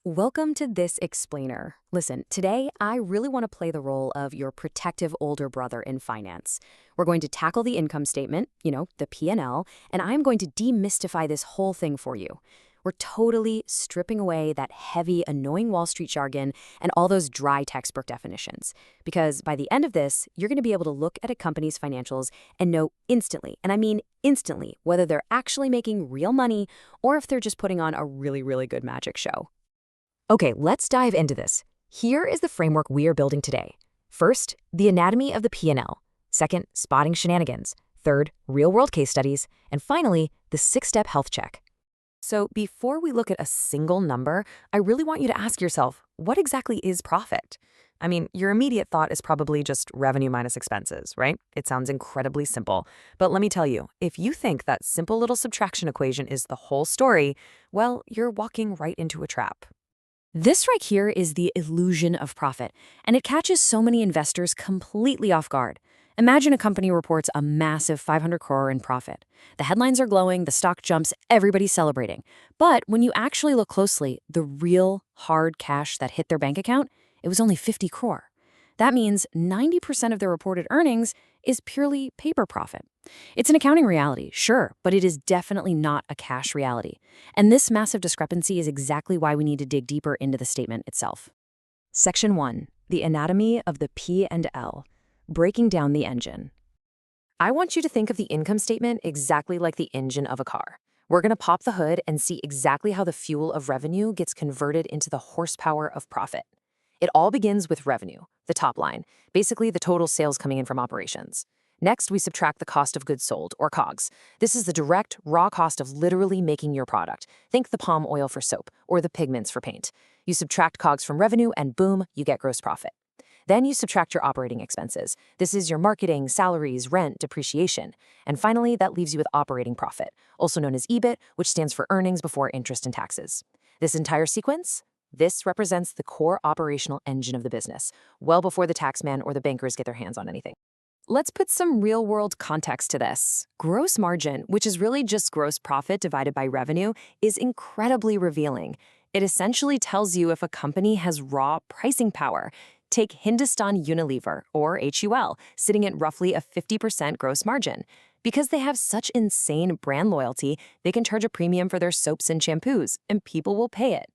Welcome to This Explainer. Listen, today I really want to play the role of your protective older brother in finance. We're going to tackle the income statement, the P&L, and I'm going to demystify this whole thing for you. We're totally stripping away that heavy, annoying Wall Street jargon and all those dry textbook definitions. Because by the end of this, you're going to be able to look at a company's financials and know instantly, and I mean instantly, whether they're actually making real money or if they're just putting on a really, really good magic show. Okay, let's dive into this. Here is the framework we are building today. First, the anatomy of the P&L. Second, spotting shenanigans. Third, real-world case studies. And finally, the 6-step health check. So before we look at a single number, I really want you to ask yourself, what exactly is profit? I mean, your immediate thought is probably just revenue minus expenses, right? It sounds incredibly simple. But let me tell you, if you think that simple little subtraction equation is the whole story, well, you're walking right into a trap. This right here is the illusion of profit, and it catches so many investors completely off guard. Imagine a company reports a massive 500 crore in profit. The headlines are glowing, the stock jumps, everybody's celebrating. But when you actually look closely, the real hard cash that hit their bank account, it was only 50 crore. That means 90% of their reported earnings is purely paper profit. It's an accounting reality, sure, but it is definitely not a cash reality. And this massive discrepancy is exactly why we need to dig deeper into the statement itself. Section 1. The anatomy of the P&L. Breaking down the engine. I want you to think of the income statement exactly like the engine of a car. We're going to pop the hood and see exactly how the fuel of revenue gets converted into the horsepower of profit. It all begins with revenue, the top line, basically the total sales coming in from operations. Next, we subtract the cost of goods sold, or COGS. This is the direct, raw cost of literally making your product. Think the palm oil for soap, or the pigments for paint. You subtract COGS from revenue, and boom, you get gross profit. Then you subtract your operating expenses. This is your marketing, salaries, rent, depreciation. And finally, that leaves you with operating profit, also known as EBIT, which stands for earnings before interest and taxes. This entire sequence? This represents the core operational engine of the business, well before the taxman or the bankers get their hands on anything. Let's put some real-world context to this. Gross margin, which is really just gross profit divided by revenue, is incredibly revealing. It essentially tells you if a company has raw pricing power. Take Hindustan Unilever, or HUL, sitting at roughly a 50% gross margin. Because they have such insane brand loyalty, they can charge a premium for their soaps and shampoos, and people will pay it.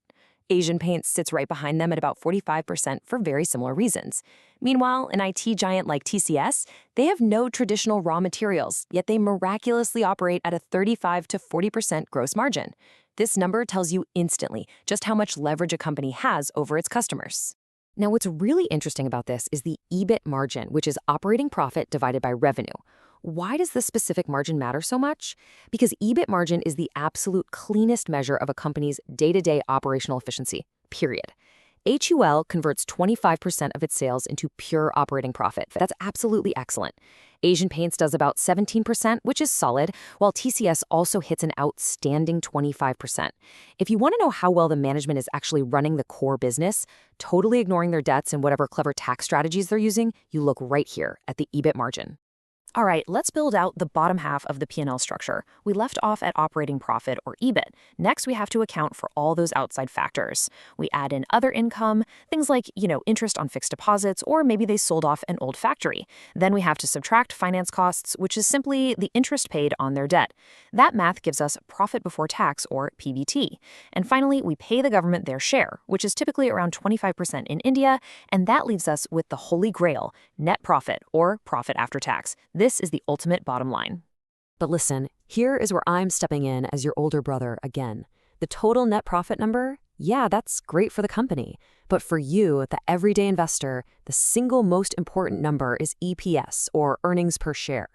Asian Paints sits right behind them at about 45% for very similar reasons. Meanwhile, an IT giant like TCS, they have no traditional raw materials, yet they miraculously operate at a 35 to 40% gross margin. This number tells you instantly just how much leverage a company has over its customers. Now, what's really interesting about this is the EBIT margin, which is operating profit divided by revenue. Why does this specific margin matter so much? Because EBIT margin is the absolute cleanest measure of a company's day-to-day operational efficiency, period. HUL converts 25% of its sales into pure operating profit. That's absolutely excellent. Asian Paints does about 17%, which is solid, while TCS also hits an outstanding 25%. If you want to know how well the management is actually running the core business, totally ignoring their debts and whatever clever tax strategies they're using, you look right here at the EBIT margin. All right, let's build out the bottom half of the P&L structure. We left off at operating profit, or EBIT. Next, we have to account for all those outside factors. We add in other income, things like, interest on fixed deposits, or maybe they sold off an old factory. Then we have to subtract finance costs, which is simply the interest paid on their debt. That math gives us profit before tax, or PBT. And finally, we pay the government their share, which is typically around 25% in India, and that leaves us with the holy grail, net profit, or profit after tax. This is the ultimate bottom line. But listen, here is where I'm stepping in as your older brother again. The total net profit number, yeah, that's great for the company. But for you, the everyday investor, the single most important number is EPS, or earnings per share.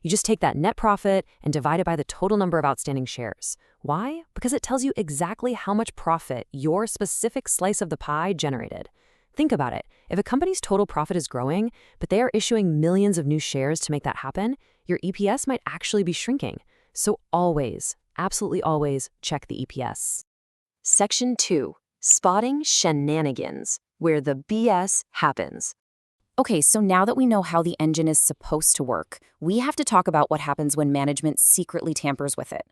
You just take that net profit and divide it by the total number of outstanding shares. Why? Because it tells you exactly how much profit your specific slice of the pie generated. Think about it. If a company's total profit is growing, but they are issuing millions of new shares to make that happen, your EPS might actually be shrinking. So always, absolutely always, check the EPS. Section 2. Spotting shenanigans, where the BS happens. Okay, so now that we know how the engine is supposed to work, we have to talk about what happens when management secretly tampers with it.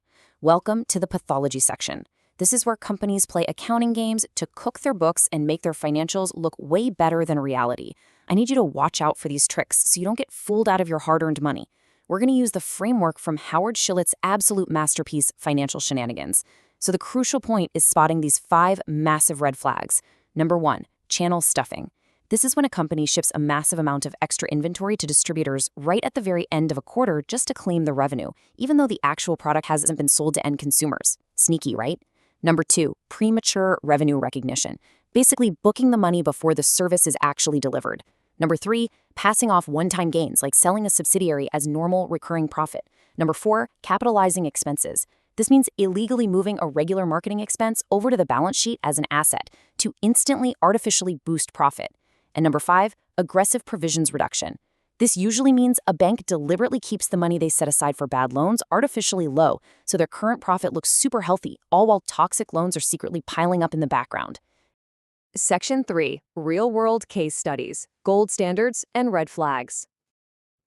Welcome to the pathology section. This is where companies play accounting games to cook their books and make their financials look way better than reality. I need you to watch out for these tricks so you don't get fooled out of your hard-earned money. We're going to use the framework from Howard Schillitz's absolute masterpiece, Financial Shenanigans. So the crucial point is spotting these 5 massive red flags. Number 1, channel stuffing. This is when a company ships a massive amount of extra inventory to distributors right at the very end of a quarter just to claim the revenue, even though the actual product hasn't been sold to end consumers. Sneaky, right? Number 2, premature revenue recognition. Basically booking the money before the service is actually delivered. Number 3, passing off one-time gains, like selling a subsidiary as normal recurring profit. Number 4, capitalizing expenses. This means illegally moving a regular marketing expense over to the balance sheet as an asset to instantly artificially boost profit. And number 5, aggressive provisions reduction. This usually means a bank deliberately keeps the money they set aside for bad loans artificially low, so their current profit looks super healthy, all while toxic loans are secretly piling up in the background. Section 3, Real-World Case Studies, Gold Standards, and Red Flags.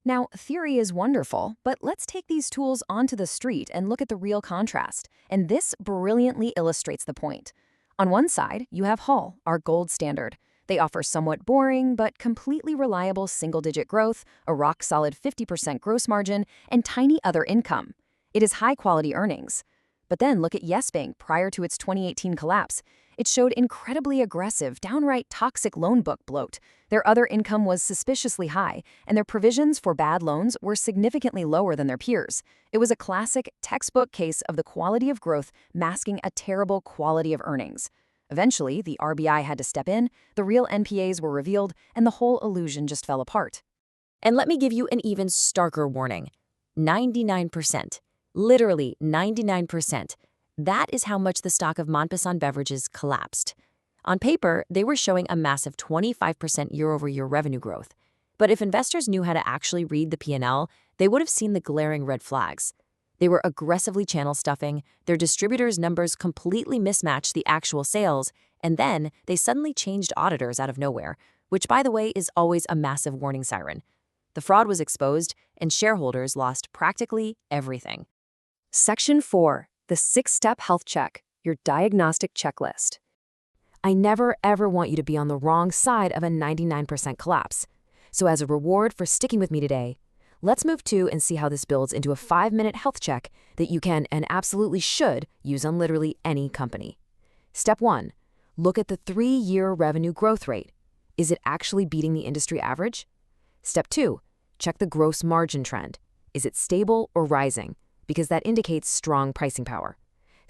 Now, theory is wonderful, but let's take these tools onto the street and look at the real contrast. And this brilliantly illustrates the point. On one side, you have HUL, our gold standard. They offer somewhat boring but completely reliable single-digit growth, a rock-solid 50% gross margin, and tiny other income. It is high-quality earnings. But then look at Yes Bank prior to its 2018 collapse. It showed incredibly aggressive, downright toxic loan book bloat. Their other income was suspiciously high, and their provisions for bad loans were significantly lower than their peers. It was a classic, textbook case of the quality of growth masking a terrible quality of earnings. Eventually, the RBI had to step in, the real NPAs were revealed, and the whole illusion just fell apart. And let me give you an even starker warning. 99%. Literally 99%. That is how much the stock of Montpasson Beverages collapsed. On paper, they were showing a massive 25% year-over-year revenue growth. But if investors knew how to actually read the P&L, they would have seen the glaring red flags. They were aggressively channel stuffing, their distributors' numbers completely mismatched the actual sales, and then they suddenly changed auditors out of nowhere, which, by the way, is always a massive warning siren. The fraud was exposed, and shareholders lost practically everything. Section 4. The 6-step health check, your diagnostic checklist. I never ever want you to be on the wrong side of a 99% collapse. So as a reward for sticking with me today, let's move to and see how this builds into a 5-minute health check that you can and absolutely should use on literally any company. Step 1. Look at the 3-year revenue growth rate. Is it actually beating the industry average? Step 2. Check the gross margin trend. Is it stable or rising? Because that indicates strong pricing power.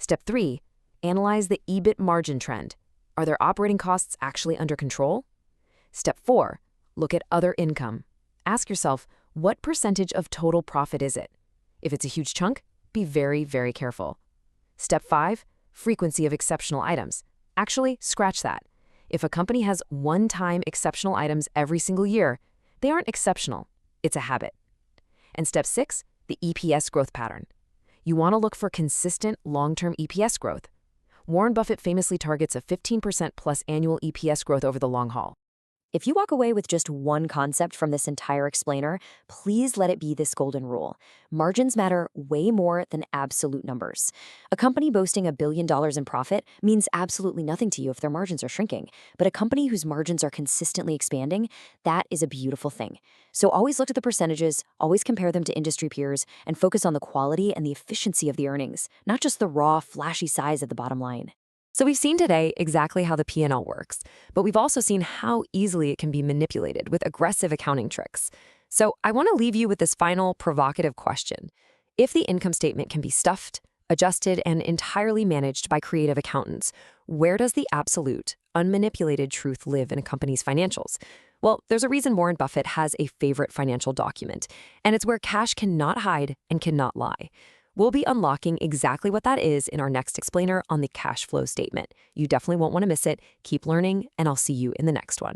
Step 3. Analyze the EBIT margin trend. Are their operating costs actually under control? Step 4. Look at other income. Ask yourself, what percentage of total profit is it? If it's a huge chunk, be very, very careful. Step 5. Frequency of exceptional items. Actually, scratch that. If a company has one-time exceptional items every single year, they aren't exceptional. It's a habit. And Step 6. The EPS growth pattern. You want to look for consistent long-term EPS growth. Warren Buffett famously targets a 15% plus annual EPS growth over the long haul. If you walk away with just one concept from this entire explainer, please let it be this golden rule. Margins matter way more than absolute numbers. A company boasting $1 billion in profit means absolutely nothing to you if their margins are shrinking. But a company whose margins are consistently expanding, that is a beautiful thing. So always look at the percentages, always compare them to industry peers, and focus on the quality and the efficiency of the earnings, not just the raw, flashy size at the bottom line. So we've seen today exactly how the P&L works, but we've also seen how easily it can be manipulated with aggressive accounting tricks. So I want to leave you with this final provocative question. If the income statement can be stuffed, adjusted, and entirely managed by creative accountants, where does the absolute, unmanipulated truth live in a company's financials? Well, there's a reason Warren Buffett has a favorite financial document, and it's where cash cannot hide and cannot lie. We'll be unlocking exactly what that is in our next explainer on the cash flow statement. You definitely won't want to miss it. Keep learning, and I'll see you in the next one.